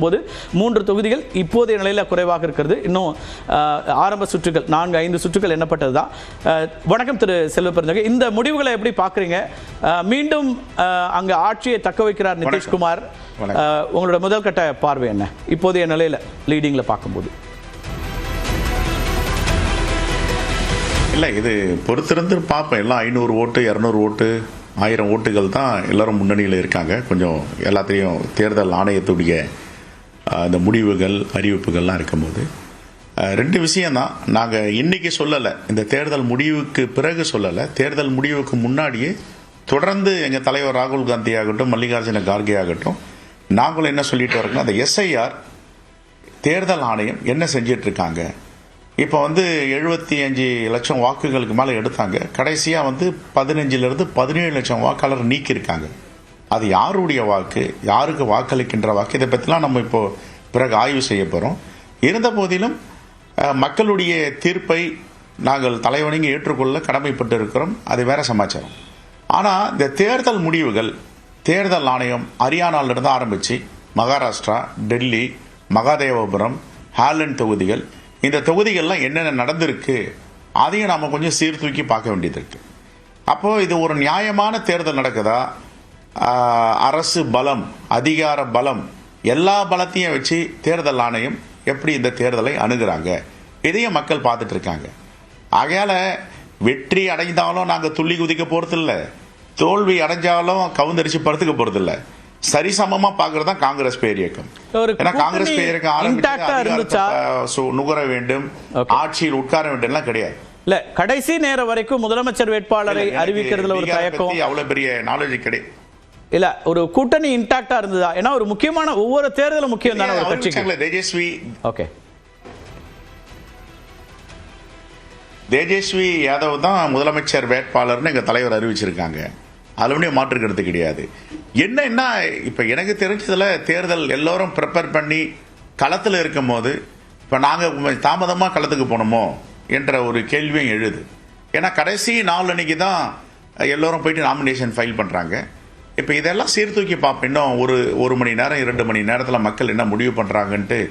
போது 3 தொகுதிகள் இப்போதைய நிலையில் குறைவாக இருக்கிறது. இன்னும் ஆரம்ப சுற்றுகள் 4-5 சுற்றுகள் எண்ணப்பட்டதுதான். வணக்கம் திரு செல்வபெருந்தகை, இந்த முடிவுகளை எப்படி பார்க்குறீங்க? மீண்டும் அங்கே ஆட்சியை தக்க வைக்கிறார் நிதிஷ்குமார். உங்களோட முதல் கட்ட பார்வை என்ன இப்போதைய நிலையில் லீடிங்கில் பார்க்கும்போது? இல்லை, இது பொறுத்திருந்து பார்ப்போம். எல்லாம் 500 ஓட்டு 200 ஓட்டு 1000 ஓட்டுகள் தான் எல்லாரும் முன்னணியில் இருக்காங்க. கொஞ்சம் எல்லாத்தையும் தேர்தல் ஆணையத்துடைய அந்த முடிவுகள் அறிவிப்புகள்லாம் இருக்கும்போது 2 விஷயம்தான். நாங்கள் இன்றைக்கி சொல்லலை, இந்த தேர்தல் முடிவுக்கு பிறகு சொல்லலை, தேர்தல் முடிவுக்கு முன்னாடியே தொடர்ந்து எங்கள் தலைவர் ராகுல் காந்தி ஆகட்டும், மல்லிகார்ஜுன கார்கே ஆகட்டும், நாங்களும் என்ன சொல்லிட்டு வரோம்னா, அந்த SIR தேர்தல் ஆணையம் என்ன செஞ்சிட்ருக்காங்க. இப்போ 75 லட்சம் வாக்குகளுக்கு மேலே எடுத்தாங்க. கடைசியாக 15 17 லட்சம் வாக்காளர் நீக்கியிருக்காங்க. அது யாருடைய வாக்கு, யாருக்கு வாக்களிக்கின்ற வாக்கு, இதை பற்றிலாம் நம்ம இப்போ பிறகு ஆய்வு செய்ய போகிறோம். இருந்த போதிலும் மக்களுடைய தீர்ப்பை நாங்கள் தலைவணங்கி ஏற்றுக்கொள்ள கடமைப்பட்டு இருக்கிறோம். அது வேற சமாச்சாரம். ஆனால் இந்த தேர்தல் முடிவுகள், தேர்தல் ஆணையம் ஹரியானாவிலிருந்து ஆரம்பித்து மகாராஷ்டிரா, டெல்லி, மகாதேவபுரம், ஹாலண்ட் தொகுதிகள், இந்த தொகுதிகள்லாம் என்னென்ன நடந்திருக்கு அதையும் நாம் கொஞ்சம் சீர்தூக்கி பார்க்க வேண்டியது இருக்குது. அப்போது இது ஒரு நியாயமான தேர்தல் நடக்குதா, அரசு பலம், அதிகார பலம், எல்லா பலத்தையும் வச்சு தேர்தல் ஆணையம் எப்படி இந்த தேர்தலை அணுகிறாங்க, இதையும் மக்கள் பார்த்துட்டு இருக்காங்க. ஆகையால் வெற்றி அடைந்தாலும் நாங்கள் துள்ளி குதிக்க போகிறதில்ல, தோல்வி அடைஞ்சாலும் கவுந்தரிச்சு படுத்துக்க போகிறதில்ல. சரிசமமாக பார்க்கறது தான் காங்கிரஸ் பேரியக்கம். ஏன்னா காங்கிரஸ் பேரியக்கம் ஆரம்பிச்சு நுகர வேண்டும், ஆட்சியில் உட்கார வேண்டும்லாம் கிடையாது. இல்ல, கடைசி நேரம் வரைக்கும் முதலமைச்சர் வேட்பாளரை அறிவிக்கிறதுல ஒரு தயக்கம், அவ்வளவு பெரிய நாலேஜ் கிடையாது. இல்ல, ஒரு கூட்டணி இன்டாக்டா இருந்ததா? ஏன்னா ஒரு முக்கியமான ஒவ்வொரு தேர்தலும் முக்கியம் தானே ஒரு கட்சிக்கு. தேஜஸ்வி யாதவ் தான் முதலமைச்சர் வேட்பாளர்னு எங்க தலைவர் அறிவிச்சிருக்காங்க. அதுல மாற்றுக்கிறது கிடையாது. என்ன இப்ப எனக்கு தெரிஞ்சதுல தேர்தல் எல்லோரும் ப்ரிப்பேர் பண்ணி களத்தில் இருக்கும் போது இப்ப நாங்க தாமதமா களத்துக்கு போனோமோ என்ற ஒரு கேள்வியும் எழுது. ஏன்னா கடைசி நாள் அன்னைக்கு தான் எல்லோரும் போயிட்டு நாமினேஷன் ஃபைல் பண்றாங்க. இப்போ இதெல்லாம் சீர்தூக்கி பார்ப்போம். இன்னும் ஒரு மணி நேரம் 2 மணி நேரத்தில் மக்கள் என்ன முடிவு பண்ணுறாங்கன்ட்டு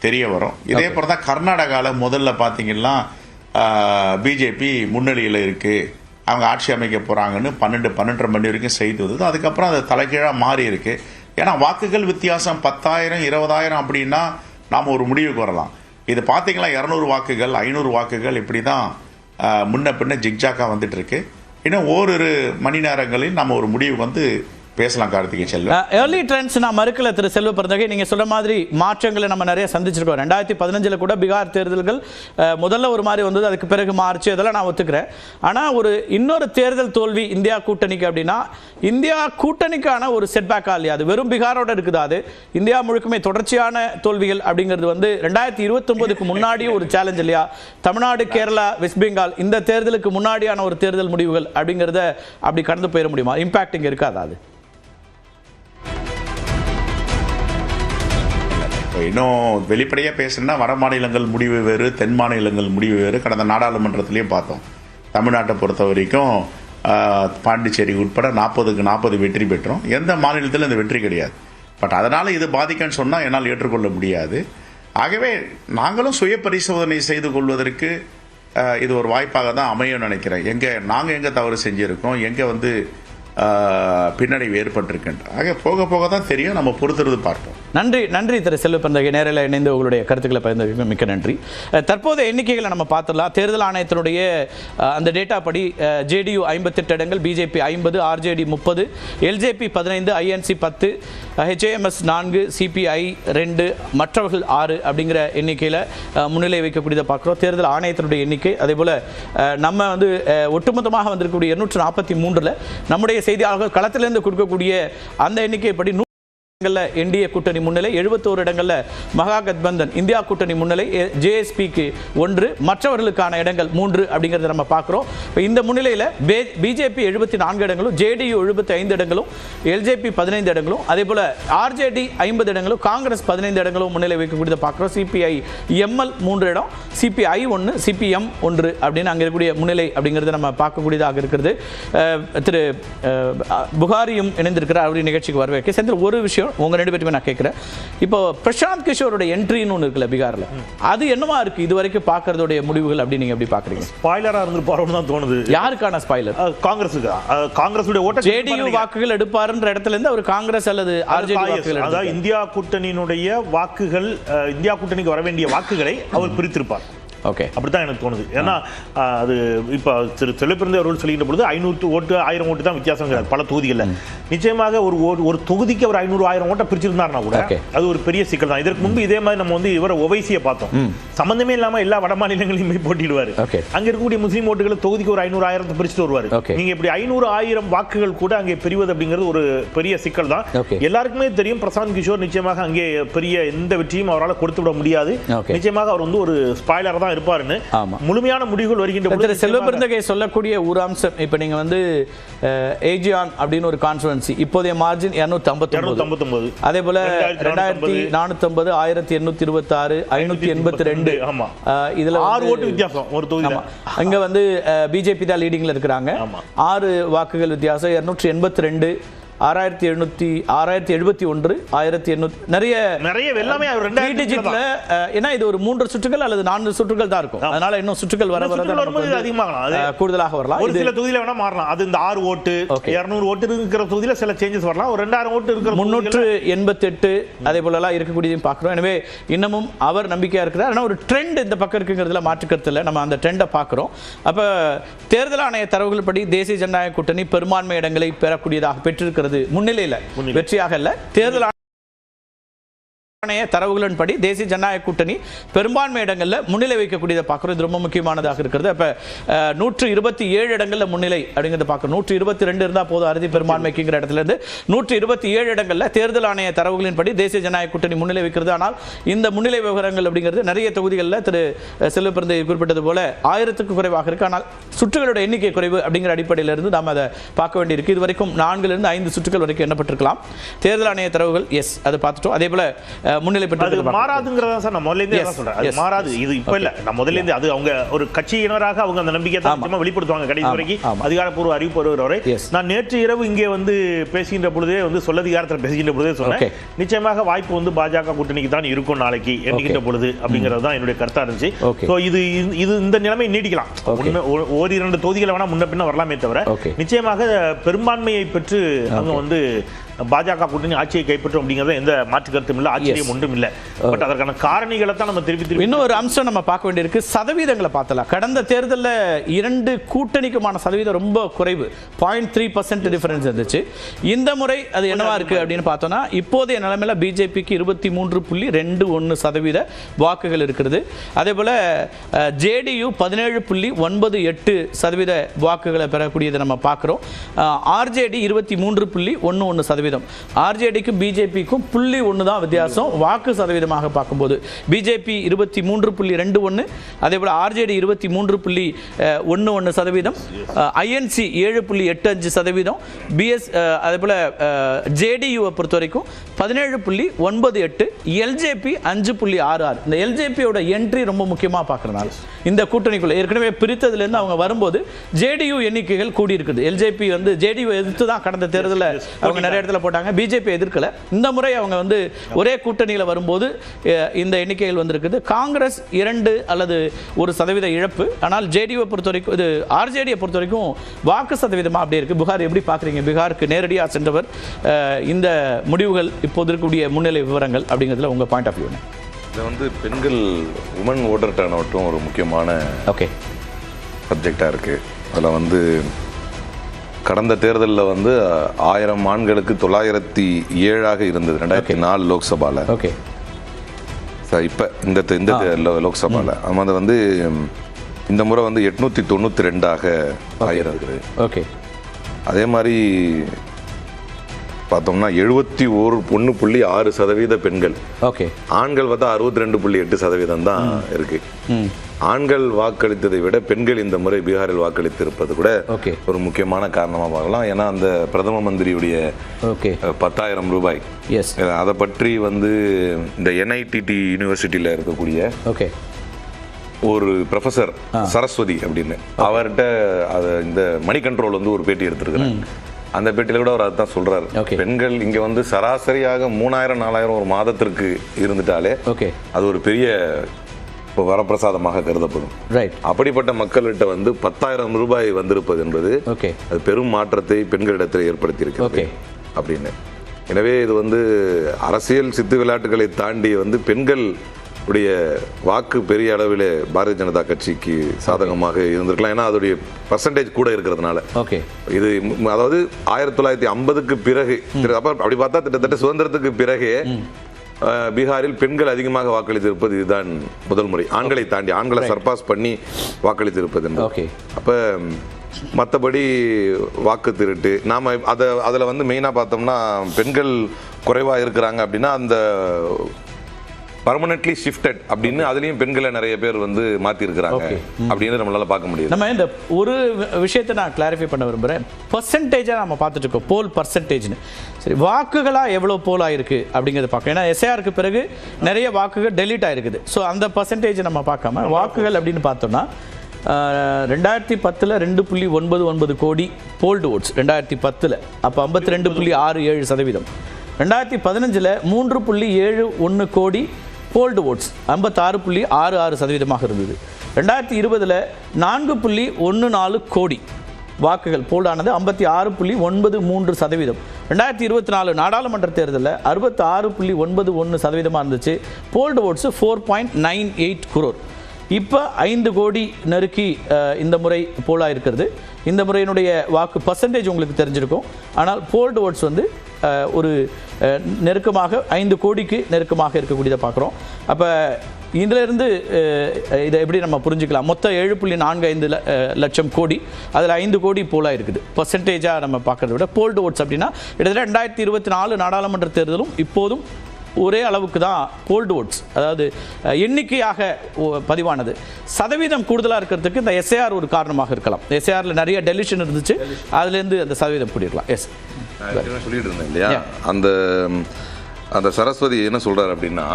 தெரிய வரும். இதே போல தான் கர்நாடகாவில் முதல்ல பார்த்தீங்கன்னா பிஜேபி முன்னணியில் இருக்குது, அவங்க ஆட்சி அமைக்க போகிறாங்கன்னு 12-12:30 மணி வரைக்கும் செய்து வந்தது. அதுக்கப்புறம் அது தலைகீழாக மாறி இருக்கு. ஏன்னா வாக்குகள் வித்தியாசம் 10,000 20,000 அப்படின்னா நாம் ஒரு முடிவுக்கு வரலாம். இது பார்த்தீங்கன்னா 200 வாக்குகள் 500 வாக்குகள் இப்படி தான் முன்ன பின்ன ஜிக்ஜாக்காக வந்துட்டு இருக்கு. இன்னும் ஓரிரு மணி நேரங்களில் நம்ம ஒரு முடிவு பேசலாம். கார்த்திகை செல்வம், ஏர்லி ட்ரெண்ட்ஸ் நான் மறுக்கல திரு செல்வபெருந்தகை, நீங்க சொல்ற மாதிரி மாற்றங்களை நம்ம நிறைய சந்திச்சிருக்கோம். 2015 கூட பீகார் தேர்தல்கள் முதல்ல ஒரு மாதிரி வந்தது, அதுக்கு பிறகு மாறுச்சு, அதெல்லாம் நான் ஒத்துக்கிறேன். ஆனா இன்னொரு தேர்தல் தோல்வி இந்தியா கூட்டணிக்கு அப்படின்னா இந்தியா கூட்டணிக்கான ஒரு செட்பேக்கா இல்லையா? அது வெறும் பீகாரோட இருக்குது, அது இந்தியா முழுக்குமே தொடர்ச்சியான தோல்விகள் அப்படிங்கிறது 2029க்கு முன்னாடியே ஒரு சேலஞ்ச் இல்லையா? தமிழ்நாடு, கேரளா, வெஸ்ட் பெங்கால் இந்த தேர்தலுக்கு முன்னாடியான ஒரு தேர்தல் முடிவுகள் அப்படிங்கிறத அப்படி கடந்து போயிட முடியுமா? இம்பாக்ட் இங்க இருக்காது? அது இன்னும் வெளிப்படையாக பேசுனா வட மாநிலங்கள் முடிவு வேறு, தென் மாநிலங்கள் முடிவு வேறு. கடந்த நாடாளுமன்றத்திலையும் பார்த்தோம். தமிழ்நாட்டை பொறுத்த வரைக்கும் பாண்டிச்சேரி உட்பட 40க்கு 40 வெற்றி பெற்றோம். எந்த மாநிலத்திலும் இந்த வெற்றி கிடையாது. பட் அதனால் இது பாதிக்கும்னு சொன்னால் என்னால் ஏற்றுக்கொள்ள முடியாது. ஆகவே நாங்களும் சுய பரிசோதனை செய்து கொள்வதற்கு இது ஒரு வாய்ப்பாக தான் அமையும் நினைக்கிறேன். நாங்கள் எங்கே தவறு செஞ்சுருக்கோம், எங்கே பின்னடைவு ஏற்பட்டிருக்கின்ற. ஆக போக போக தான் தெரியும், நம்ம பொறுத்திருந்து பார்ப்போம். நன்றி திரு செல்வபெருந்தகை, நேரில் இணைந்து உங்களுடைய கருத்துக்களை பகிர்ந்ததுக்கு மிக்க நன்றி. தற்போதைய எண்ணிக்கைகளை நம்ம பார்த்துடலாம். தேர்தல் ஆணையத்தினுடைய அந்த டேட்டா படி JDU 58 இடங்கள், BJP 50, RJD 30, LJP 15, INC 10, HAMS 4, CPI 2, மற்றவர்கள் 6 அப்படிங்கிற எண்ணிக்கையில் முன்னிலை வைக்கக்கூடியதை பார்க்குறோம். தேர்தல் ஆணையத்தினுடைய எண்ணிக்கை அதே போல் நம்ம ஒட்டுமொத்தமாக வந்திருக்கக்கூடிய 243 நம்முடைய செய்தியாளர்கள் களத்திலிருந்து கொடுக்கக்கூடிய அந்த எண்ணிக்கைப்படி என்டிஏ கூட்டணி முன்னிலை, 71 இடங்கள்ல மகா கத்பந்தன் இந்தியா கூட்டணி முன்னிலை, JSPக்கு 1, மற்றவர்களுக்கான இடங்கள் 3 அப்படிங்கறத நம்ம பார்க்கிறோம். இந்த முன்னிலையில BJP 74 இடங்களும், JDU 75 இடங்களும், LJP 15 இடங்களும், அதே போல RJD 50 இடங்களும், காங்கிரஸ் 15 இடங்களும் முன்னிலை வைக்கக்கூடியதை பார்க்கிறோம். CPI ML 3 இடம், CPI 1, CPM 1 அப்படின்னு அங்க இருக்கக்கூடிய முன்னிலை அப்படிங்கறத நம்ம பார்க்கக்கூடியதாக இருக்கிறது. திரு புகாரியும் இணைந்திருக்கிறார். அவருடைய நிகழ்ச்சிக்கு வரவேற்க சென்ற ஒரு விஷயம், உங்க ரெண்டு பேருமே நான் கேட்கிறேன். இப்போ பிரசாந்த் கிஷோரோட என்ட்ரின்னு ஒன்று இருக்குல்ல பீகார்ல, அது என்னவா இருக்கு இது வரைக்கும் பார்க்கறதோட முடிவுகள் அப்படி நீங்க எப்படி பாக்குறீங்க? ஸ்பாய்லரா இருந்து போறோம்னு தான் தோணுது. யாருக்கான ஸ்பாய்லர்? காங்கிரஸுக்கு. காங்கிரஸுடைய ஓட்ட ஜேடியு வாக்குகள் எடுப்பாருன்ற இடத்துல இருந்து அவர் காங்கிரஸ் அல்லது ஆர்ஜேடி வாக்குகள், அதாவது இந்தியா கூட்டணியினுடைய வாக்குகள், இந்தியா கூட்டணிக்கு வர வேண்டிய வாக்குகளை அவர் பிரித்திருப்பார். ஓகே, அப்படித்தான் எனக்கு தோணுது. ஏன்னா அது இப்போ செல்வப்பிறந்த அவர்கள் சொல்லிக்கிற பொழுது 500 ஓட்டு 1000 ஓட்டு தான் வித்தியாசம் பல தொகுதிகளில். நிச்சயமாக ஒரு தொகுதிக்கு அவர் 500-1000 ஓட்டை பிரிச்சிருந்தாருனா கூட அது ஒரு பெரிய சிக்கல் தான். இதற்கு முன்பு இதே மாதிரி நம்ம வந்து இவரை ஒவைசியை பார்த்தோம். சம்பந்தமே இல்லாம எல்லா வட மாநிலங்களையும் போய் போட்டிடுவார். அங்க இருக்கக்கூடிய முஸ்லீம் ஓட்டுகளை தொகுதிக்கு ஒரு 500-1000 பிரிச்சுட்டு வருவார். நீங்க இப்படி 500-1000 வாக்குகள் கூட அங்கே பிரிவது அப்படிங்கிறது ஒரு பெரிய சிக்கல் தான். எல்லாருக்குமே தெரியும் பிரசாந்த் கிஷோர் நிச்சயமாக அங்கே பெரிய எந்த வெற்றியும் அவரால் கொடுத்து விட முடியாது. நிச்சயமாக அவர் வந்து ஒரு ஸ்பாய்லர் தான் இருப்பாருன்னு முழுமையான முடிவுகள் வருகின்ற செல்வபிறந்தகை சொல்லக்கூடிய ஒரு அம்சம். இப்ப நீங்க வந்து ஏஜியான் அப்படின்னு ஒரு கான்ஸ்டிட்யூன்சி இப்போதைய மார்ஜின் 259, அதே போல 2450, 1826, 582, இதுல 6 ஓட்டு வித்தியாசம் ஒரு தொகுதியில. அங்க வந்து பிஜேபி தான் லீடிங்ல இருக்காங்க. 6 வாக்குகள் வித்தியாசம், 282, 6771, 1800, நிறைய எல்லாமே டிஜிட்ல. ஏன்னா இது ஒரு 3 சுற்றுகள் அல்லது 4 சுற்றுகள் தான் இருக்கும். அதனால இன்னும் சுற்றுகள் வர அதிகமாகலாம், கூடுதலாக வரலாம். ஒரு சில தொகுதியில வேணா மாறலாம். அது இந்த 6 ஓட்டு 200 ஓட்டு இருக்கிற தொகுதியில சில சேஞ்சஸ் வரலாம். ஒரு 2000 ஓட்டு இருக்கிற 388 அதே போல எல்லாம் இருக்கக்கூடியதையும் பார்க்கிறோம். எனவே இன்னமும் அவர் நம்பிக்கையா இருக்கிறார். ஆனா ஒரு ட்ரெண்ட் இந்த பக்கம் இருக்குங்கிறதுல மாற்றுக்கருத்து இல்லை. நம்ம அந்த ட்ரெண்டை பார்க்கிறோம். அப்ப தேர்தல் ஆணைய தரவுகள் படி தேசிய ஜனநாயக கூட்டணி பெரும்பான்மை இடங்களை பெறக்கூடியதாக பெற்றிருக்கிறது. முன்னிலையில் வெற்றியாக இல்ல, தேர்தல் தரவுகளின் படி தேசிய ஜனநாயக கூட்டணி பெரும்பான்மை இடங்கள்ல முன்னிலை வைக்கக்கூடியதை பார்க்கிறோம். இது ரொம்ப முக்கியமானதாக இருக்கிறது. அப்ப 127 இடங்கள்ல முன்னிலை அப்படிங்கிறத பார்க்கிறோம். 122 இருந்தா போதும் அறுதி பெரும்பான்மைக்குங்கிற இடத்துல இருந்து 127 இடங்கள்ல தேர்தல் ஆணைய தரவுகளின் படி தேசிய ஜனநாயக கூட்டணி முன்னிலை வைக்கிறது. ஆனால் இந்த முன்னிலை விவரங்கள் அப்படிங்கிறது நிறைய தொகுதிகளில் திரு செல்வப்பிறந்தை குறிப்பிட்டது போல 1000க்கு குறைவாக இருக்கு. ஆனால் சுற்றுகளோட எண்ணிக்கை குறைவு அப்படிங்கிற அடிப்படையில் இருந்து நாம் அதை பார்க்க வேண்டியிருக்கு. இது வரைக்கும் 4 to 5 சுற்றுகள் வரைக்கும் எண்ணப்பட்டிருக்கலாம். தேர்தல் ஆணைய தரவுகள் எஸ் அது பார்த்துட்டோம். அதே போல முன்னிலை பெற்றது மாறாதுங்கிறதா சார் நான் முதல்ல இருந்தே சொல்றேன். அது மாறாது. இது இப்ப இல்ல, நான் முதல்ல இருந்து அது அவங்க ஒரு கட்சியினராக அவங்க அந்த நம்பிக்கையை தான் வெளிப்படுத்துவாங்க கடைசி வரைக்கும் அதிகாரப்பூர்வ அறிவிப்பு வருவரை. நான் நேற்று இரவு இங்கே வந்து பேசுகின்ற பொழுதே வந்து சொல்லதிகாரத்தில் பேசுகின்ற பொழுதே சொன்னேன், நிச்சயமாக வாய்ப்பு வந்து பாஜக கூட்டணிக்கு தான் இருக்கும் நாளைக்கு எண்ணுகின்ற பொழுது அப்படிங்கிறது தான் என்னுடைய கருத்தா இருந்துச்சு. இது இந்த நிலைமை நீடிக்கலாம். ஒரு 2 தொகுதிகளை வேணா முன்ன பின்ன வரலாமே தவிர நிச்சயமாக பெரும்பான்மையை பெற்று அவங்க வந்து பாஜக கூட்டணி ஆட்சியை கைப்பற்றும் அப்படிங்கிறது எந்த மாற்று கருத்தும் இல்லை, ஆச்சரியம் ஒன்றும் இல்லை. பட் அதற்கான காரணிகளை தான் நம்ம திருப்பி இன்னொரு அம்சம் நம்ம பார்க்க வேண்டியிருக்கு. சதவீதங்களை பார்த்தலாம். கடந்த தேர்தலில் 2 கூட்டணிக்குமான சதவீதம் ரொம்ப குறைவு, 0.3% டிஃபரன்ஸ் இருந்துச்சு. இந்த முறை அது என்னவா இருக்கு அப்படின்னு பார்த்தோம்னா இப்போதைய நிலைமையில பிஜேபிக்கு 23.21% வாக்குகள் இருக்கிறது. அதே போல ஜேடியு 17.98% வாக்குகளை பெறக்கூடியதை நம்ம பார்க்கிறோம். ஆர்ஜேடி 23.11%. ஆர்ஜேடிக்கும் பிஜேபிக்கும் 0.1 தான் வித்தியாசம் வாக்கு சதவீதமாக பார்க்கும்போது. பிஜேபி 23.21, அதே போல ஆர்ஜேடி 23.11%, ஐஎன்சி 7.85%, பிஎஸ் அதே போல ஜேடியூவை பொறுத்த வரைக்கும் 17.98, எல்ஜேபி 5.66. இந்த எல்ஜேபியோட என்ட்ரி ரொம்ப முக்கியமாக பார்க்கறதுனால இந்த கூட்டணிக்குள்ள ஏற்கனவே பிரித்ததுலேருந்து அவங்க வரும்போது ஜேடியு எண்ணிக்கைகள் கூடி இருக்குது. எல்ஜேபி வந்து ஜேடியூ எதிர்த்து தான் கடந்த தேர்தலில் அவங்க நிறைய இடத்துல போட்டாங்க, பிஜேபி எதிர்க்கல. இந்த முறை அவங்க வந்து ஒரே கூட்டணியில் வரும்போது இந்த எண்ணிக்கைகள் வந்திருக்குது. காங்கிரஸ் 2 அல்லது 1% இழப்பு. ஆனால் ஜேடியூவை பொறுத்த வரைக்கும், இது ஆர்ஜேடியை பொறுத்த வரைக்கும் வாக்கு சதவீதமாக அப்படியே இருக்கு. பீகார் எப்படி பார்க்குறீங்க? பீகாருக்கு நேரடியாக சென்றவர், இந்த முடிவுகள் இப்போது இருக்கக்கூடிய முன்னிலை விவரங்கள் அப்படிங்கிறதுல உங்கள் பாயிண்ட் ஆஃப் வியூ? இதில் வந்து பெண்கள் உமன் ஓட்டர் டர்ன் அவுட்டும் ஒரு முக்கியமான சப்ஜெக்டாக இருக்குது. அதில் வந்து கடந்த தேர்தலில் வந்து 1000 ஆண்களுக்கு 907 இருந்தது 2004 லோக்சபாவில். ஓகே சார், இப்போ இந்த லோக்சபாவில் அது வந்து இந்த முறை வந்து 892 ஆகிருக்குது. ஓகே, அதே மாதிரி பார்த்தோம்னா 71.6% பெண்கள். ஓகே, ஆண்கள் பார்த்தா 62.8% தான் இருக்கு. ஆண்கள் வாக்களித்ததை விட பெண்கள் இந்த முறை பீகாரில் வாக்களித்திருப்பது கூட ஒரு முக்கியமான காரணமாக பார்க்கலாம். ஏன்னா அந்த பிரதம மந்திரியுடைய 10,000 ரூபாய் அதை பற்றி வந்து இந்த NITT யூனிவர்சிட்டியில் இருக்கக்கூடிய ஒரு ப்ரொஃபஸர் சரஸ்வதி அப்படின்னு அவர்கிட்ட இந்த மணி கண்ட்ரோல் வந்து ஒரு பேட்டி எடுத்திருக்கிறாங்க. அந்த பேட்டியில கூட அவர் அதுதான் சொல்றாரு. பெண்கள் இங்க வந்து சராசரியாக 3000-4000 ஒரு மாதத்திற்கு இருந்துட்டாலே அது ஒரு பெரிய வரப்பிரசாதமாக கருதப்படும். அப்படிப்பட்ட மக்கள்கிட்ட வந்து 10,000 ரூபாய் வந்திருப்பது என்பது அது பெரும் மாற்றத்தை பெண்களிடத்தில் ஏற்படுத்தி இருக்கிறது அப்படின்னு. எனவே இது வந்து அரசியல் சித்து விளையாட்டுகளை தாண்டி வந்து பெண்கள் உடைய வாக்கு பெரிய அளவில் பாரதிய ஜனதா கட்சிக்கு சாதகமாக இருந்திருக்கலாம். ஏன்னா அதோடைய பர்சன்டேஜ் கூட இருக்கிறதுனால. இது அதாவது 1950க்கு பிறகு அப்படி பார்த்தா கிட்டத்தட்ட சுதந்திரத்துக்கு பிறகு பீகாரில் பெண்கள் அதிகமாக வாக்களித்திருப்பது இதுதான் முதல் முறை. ஆண்களை தாண்டி, ஆண்களை சர்பாஸ் பண்ணி வாக்களித்திருப்பது என்பது. அப்ப மற்றபடி வாக்கு திருட்டு நாம அதில் வந்து மெயினாக பார்த்தோம்னா பெண்கள் குறைவாக இருக்கிறாங்க அப்படின்னா அந்த பர்மனென்ட்லி ஷிஃப்டட் அப்படின்னு அதுலயும் பெண்களை நிறைய பேர் வந்து மாத்தி இருக்கிறாங்க அப்படின்னு நம்மளால பார்க்க முடியும். நம்ம இந்த ஒரு விஷயத்தை நான் கிளாரிஃபை பண்ண விரும்புறேன். பர்சன்டேஜா நம்ம பார்த்துட்டு இருக்கோம், போல் பர்சன்டேஜ்னு. சரி, வாக்குகளா எவ்வளவு போல் ஆயிருக்கு அப்படிங்கிறத பார்க்கணும். ஏன்னா எஸ்ஐஆருக்கு பிறகு நிறைய வாக்குகள் டெலீட் ஆயிருக்குது. ஸோ அந்த பர்சன்டேஜ் நம்ம பார்க்காம வாக்குகள் அப்படின்னு பார்த்தோம்னா 2010 2.99 கோடி போல்டு ஓட்ஸ் 2010. அப்போ 52.67%. 2015 3.71 கோடி போல்டு ஓட்ஸ் 56.66% இருந்தது. 2020 4.14 கோடி வாக்குகள் போல்டானது 56.93%. 2024 நாடாளுமன்ற தேர்தலில் 66.91% இருந்துச்சு. Polled votes 4.98 crore. இப்போ 5 கோடி நெருக்கி இந்த முறை போலாக இருக்கிறது. இந்த முறையினுடைய வாக்கு பர்சன்டேஜ் உங்களுக்கு தெரிஞ்சிருக்கும். ஆனால் போல்டு ஓட்ஸ் வந்து ஒரு நெருக்கமாக 5 கோடிக்கு நெருக்கமாக இருக்கக்கூடியதை பார்க்குறோம். அப்போ இதிலிருந்து இதை எப்படி நம்ம புரிஞ்சுக்கலாம்? மொத்தம் 7.45 லட்சம் கோடி, அதில் 5 கோடி போலாக இருக்குது. பர்சன்டேஜாக நம்ம பார்க்குறத விட போல்டு ஓட்ஸ் அப்படின்னா கிட்டத்தட்ட 2024 நாடாளுமன்ற தேர்தலும் இப்போதும் ஒரே அளவுக்கு தான் போல்டு ஓட்ஸ், அதாவது எண்ணிக்கையாக பதிவானது. சதவீதம் கூடுதலாக இருக்கிறதுக்கு இந்த எஸ்ஐஆர் ஒரு காரணமாக இருக்கலாம். எஸ்ஐஆரில் நிறைய டெலிஷன் இருந்துச்சு, அதுலேருந்து அந்த சதவீதம் கூடியிருக்கலாம். எஸ், சொல்லிட்டு இருந்தேன் இல்லையா, அந்த சரஸ்வதி என்ன சொல்றாரு அப்படின்னா,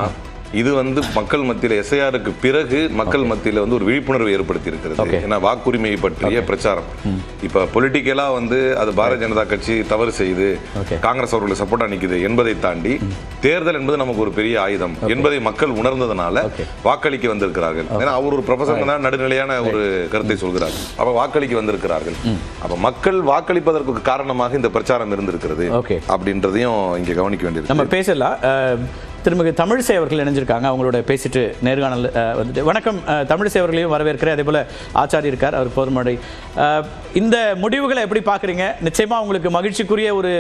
இது வந்து மக்கள் மத்தியில் எஸ்ஐஆருக்கு பிறகு மக்கள் மத்தியில் வந்து ஒரு விழிப்புணர்வு ஏற்படுத்தி இருக்கிறது. ஏன்னா வாக்குரிமையை பற்றிய பிரச்சாரம் இப்ப பொலிட்டிக்கலா வந்து அது பாரதிய ஜனதா கட்சி தவறு செய்து காங்கிரஸ் அவர்களுக்கு சப்போர்ட்டா நிக்குது என்பதை தாண்டி தேர்தல் என்பது நமக்கு ஒரு பெரிய ஆயுதம் என்பதை மக்கள் உணர்ந்ததனால வாக்களிக்க வந்திருக்கிறார்கள். ஏன்னா அவர் ஒரு ப்ரொஃபசர் தான் நடுநிலையான ஒரு கருத்தை சொல்கிறார். அப்ப வாக்களிக்க வந்திருக்கிறார்கள். அப்ப மக்கள் வாக்களிப்பதற்கு காரணமாக இந்த பிரச்சாரம் இருந்திருக்கிறது அப்படின்றதையும் இங்க கவனிக்க வேண்டியது. நம்ம பேசலாம். திருமிகு தமிழிசை அவர்கள் இணைஞ்சிருக்காங்க, அவங்களோட பேசிட்டு நேர்காணல் வந்துட்டு. வணக்கம் தமிழிசை அவர்களையும் வரவேற்கிறேன். அதே போல் ஆச்சாரி இருக்கார், அவர் பொதுமடை. இந்த முடிவுகளை எப்படி பார்க்குறீங்க? நிச்சயமாக உங்களுக்கு மகிழ்ச்சிக்குரிய ஒரு